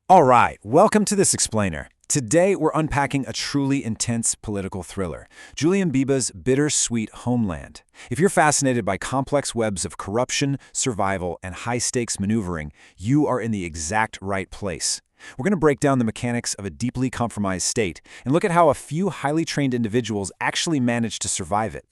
All right, welcome to This Explainer. Today, we're unpacking a truly intense political thriller, Julian Biba's bittersweet Homeland. If you're fascinated by complex webs of corruption, survival, and high-stakes maneuvering, you are in the exact right place. We're going to break down the mechanics of a deeply compromised state and look at how a few highly trained individuals actually managed to survive it.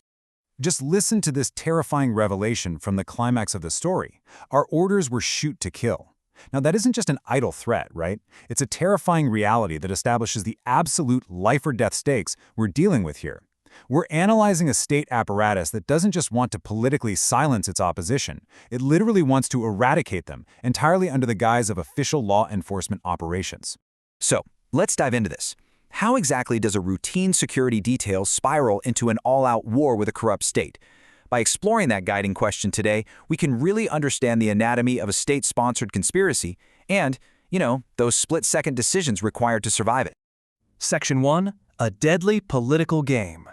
Just listen to this terrifying revelation from the climax of the story. Our orders were shoot to kill. Now, that isn't just an idle threat, right? It's a terrifying reality that establishes the absolute life-or-death stakes we're dealing with here. We're analyzing a state apparatus that doesn't just want to politically silence its opposition. It literally wants to eradicate them, entirely under the guise of official law enforcement operations. So, let's dive into this. How exactly does a routine security detail spiral into an all-out war with a corrupt state? By exploring that guiding question today, we can really understand the anatomy of a state-sponsored conspiracy and, those split-second decisions required to survive it. Section 1. A deadly political game.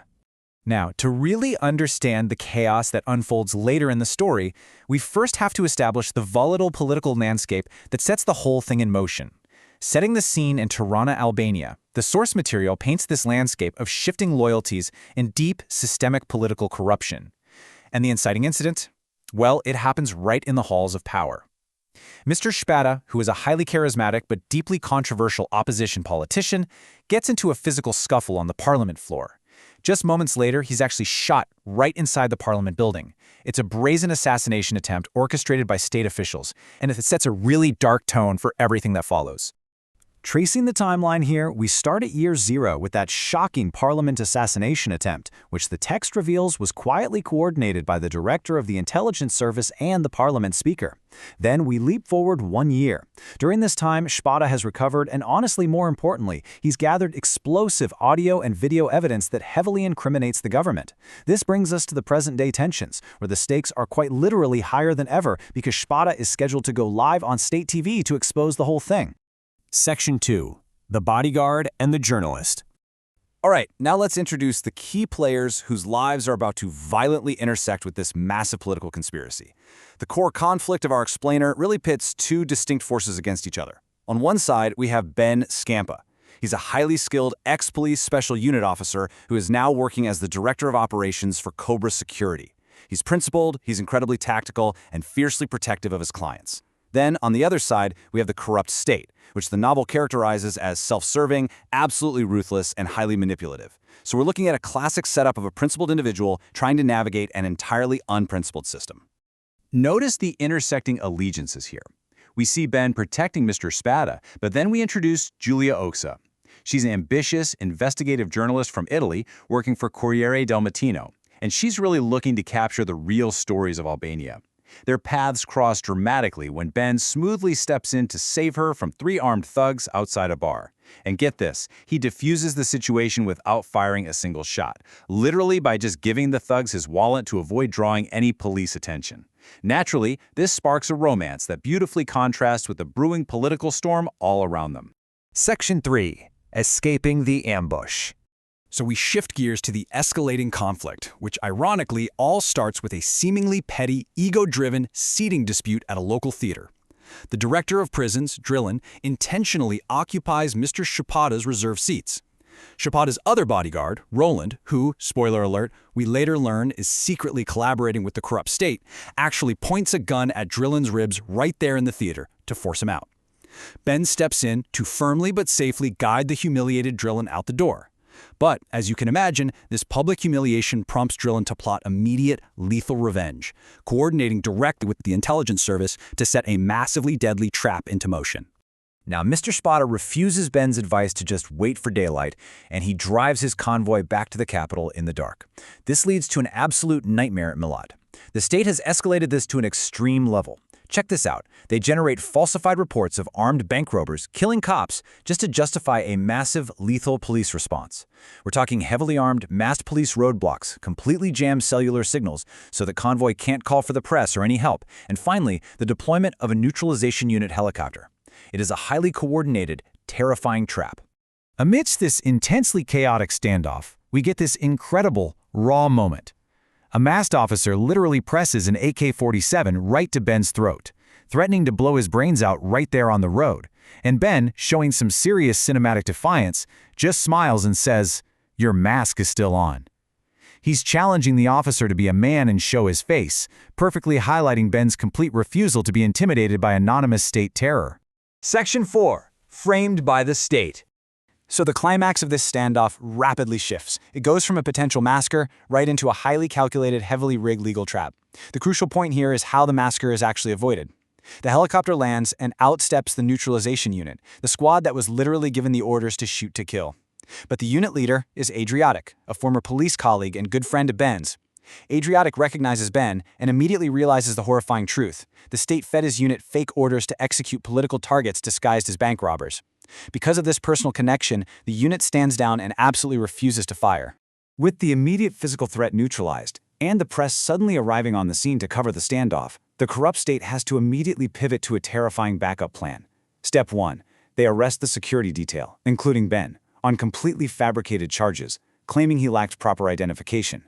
Now, to really understand the chaos that unfolds later in the story, we first have to establish the volatile political landscape that sets the whole thing in motion. Setting the scene in Tirana, Albania, the source material paints this landscape of shifting loyalties and deep, systemic political corruption. And the inciting incident? Well, it happens right in the halls of power. Mr. Spada, who is a highly charismatic but deeply controversial opposition politician, gets into a physical scuffle on the parliament floor. Just moments later, he's actually shot right inside the parliament building. It's a brazen assassination attempt orchestrated by state officials, and it sets a really dark tone for everything that follows. Tracing the timeline here, we start at year 0 with that shocking parliament assassination attempt, which the text reveals was quietly coordinated by the director of the intelligence service and the parliament speaker. Then we leap forward 1 year. During this time, Spada has recovered, and honestly, more importantly, he's gathered explosive audio and video evidence that heavily incriminates the government. This brings us to the present-day tensions, where the stakes are quite literally higher than ever because Spada is scheduled to go live on state TV to expose the whole thing. Section 2. The bodyguard and the journalist. All right, now let's introduce the key players whose lives are about to violently intersect with this massive political conspiracy. The core conflict of our explainer really pits two distinct forces against each other. On one side, we have Ben Scampa. He's a highly skilled ex-police special unit officer who is now working as the director of operations for Cobra Security. He's principled, he's incredibly tactical, and fiercely protective of his clients. Then, on the other side, we have the corrupt state, which the novel characterizes as self-serving, absolutely ruthless, and highly manipulative. So we're looking at a classic setup of a principled individual trying to navigate an entirely unprincipled system. Notice the intersecting allegiances here. We see Ben protecting Mr. Spada, but then we introduce Giulia Oxa. She's an ambitious, investigative journalist from Italy working for Corriere del Mattino, and she's really looking to capture the real stories of Albania. Their paths cross dramatically when Ben smoothly steps in to save her from 3 armed thugs outside a bar. And get this, he diffuses the situation without firing a single shot, literally by just giving the thugs his wallet to avoid drawing any police attention. Naturally, this sparks a romance that beautifully contrasts with the brewing political storm all around them. Section 3. Escaping the ambush. So we shift gears to the escalating conflict, which ironically all starts with a seemingly petty, ego-driven seating dispute at a local theater. The director of prisons, Drillin, intentionally occupies Mr. Shapada's reserved seats. Shapada's other bodyguard, Roland, who, spoiler alert, we later learn is secretly collaborating with the corrupt state, actually points a gun at Drillin's ribs right there in the theater to force him out. Ben steps in to firmly but safely guide the humiliated Drillin out the door. But, as you can imagine, this public humiliation prompts Drillin to plot immediate, lethal revenge, coordinating directly with the intelligence service to set a massively deadly trap into motion. Now, Mr. Spada refuses Ben's advice to just wait for daylight, and he drives his convoy back to the capital in the dark. This leads to an absolute nightmare at Milad. The state has escalated this to an extreme level. Check this out. They generate falsified reports of armed bank robbers killing cops just to justify a massive, lethal police response. We're talking heavily armed, masked police roadblocks, completely jammed cellular signals so the convoy can't call for the press or any help, and finally, the deployment of a neutralization unit helicopter. It is a highly coordinated, terrifying trap. Amidst this intensely chaotic standoff, we get this incredible, raw moment. A masked officer literally presses an AK-47 right to Ben's throat. threatening to blow his brains out right there on the road. And Ben, showing some serious cinematic defiance, just smiles and says, "Your mask is still on." He's challenging the officer to be a man and show his face, perfectly highlighting Ben's complete refusal to be intimidated by anonymous state terror. Section 4. Framed by the state. So the climax of this standoff rapidly shifts. It goes from a potential massacre right into a highly calculated, heavily rigged legal trap. The crucial point here is how the massacre is actually avoided. The helicopter lands and outsteps the neutralization unit, the squad that was literally given the orders to shoot to kill. But the unit leader is Adriatic, a former police colleague and good friend of Ben's. Adriatic recognizes Ben and immediately realizes the horrifying truth. The state fed his unit fake orders to execute political targets disguised as bank robbers. Because of this personal connection, the unit stands down and absolutely refuses to fire. With the immediate physical threat neutralized, and the press suddenly arriving on the scene to cover the standoff, the corrupt state has to immediately pivot to a terrifying backup plan. Step 1. They arrest the security detail, including Ben, on completely fabricated charges, claiming he lacked proper identification.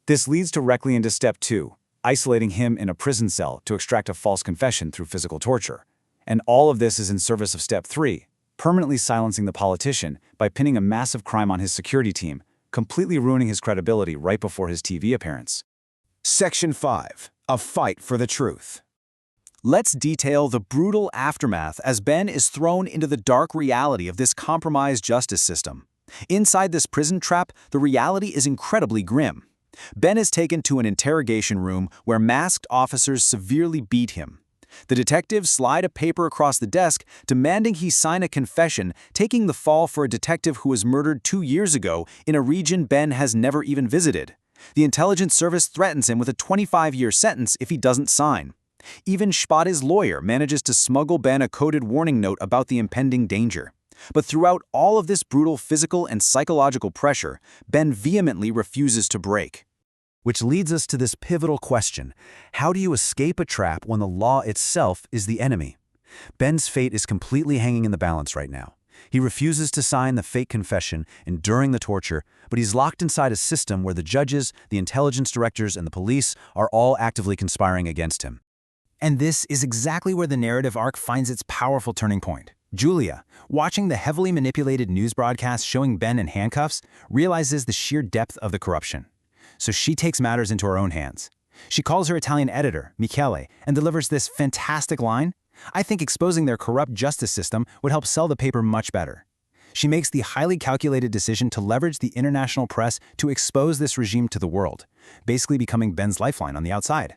This leads directly into Step 2, isolating him in a prison cell to extract a false confession through physical torture. And all of this is in service of Step 3, permanently silencing the politician by pinning a massive crime on his security team, completely ruining his credibility right before his TV appearance. Section 5. A fight for the truth. Let's detail the brutal aftermath as Ben is thrown into the dark reality of this compromised justice system. Inside this prison trap, the reality is incredibly grim. Ben is taken to an interrogation room where masked officers severely beat him. The detectives slide a paper across the desk, demanding he sign a confession, taking the fall for a detective who was murdered 2 years ago in a region Ben has never even visited. The intelligence service threatens him with a 25-year sentence if he doesn't sign. Even Spada's lawyer manages to smuggle Ben a coded warning note about the impending danger. But throughout all of this brutal physical and psychological pressure, Ben vehemently refuses to break. Which leads us to this pivotal question: how do you escape a trap when the law itself is the enemy? Ben's fate is completely hanging in the balance right now. He refuses to sign the fake confession, enduring the torture, but he's locked inside a system where the judges, the intelligence directors, and the police are all actively conspiring against him. And this is exactly where the narrative arc finds its powerful turning point. Julia, watching the heavily manipulated news broadcast showing Ben in handcuffs, realizes the sheer depth of the corruption. So she takes matters into her own hands. She calls her Italian editor, Michele, and delivers this fantastic line: "I think exposing their corrupt justice system would help sell the paper much better." She makes the highly calculated decision to leverage the international press to expose this regime to the world, basically becoming Ben's lifeline on the outside.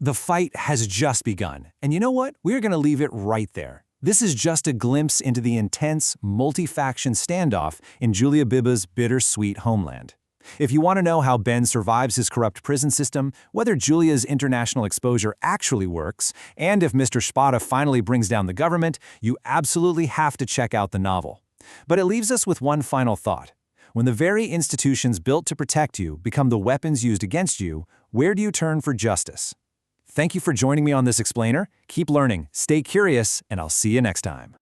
The fight has just begun, and you know what? We're going to leave it right there. This is just a glimpse into the intense, multi-faction standoff in Julia Bibba's bittersweet Homeland. If you want to know how Ben survives his corrupt prison system, whether Julia's international exposure actually works, and if Mr. Spada finally brings down the government, you absolutely have to check out the novel. But it leaves us with one final thought. When the very institutions built to protect you become the weapons used against you, where do you turn for justice? Thank you for joining me on this explainer. Keep learning, stay curious, and I'll see you next time.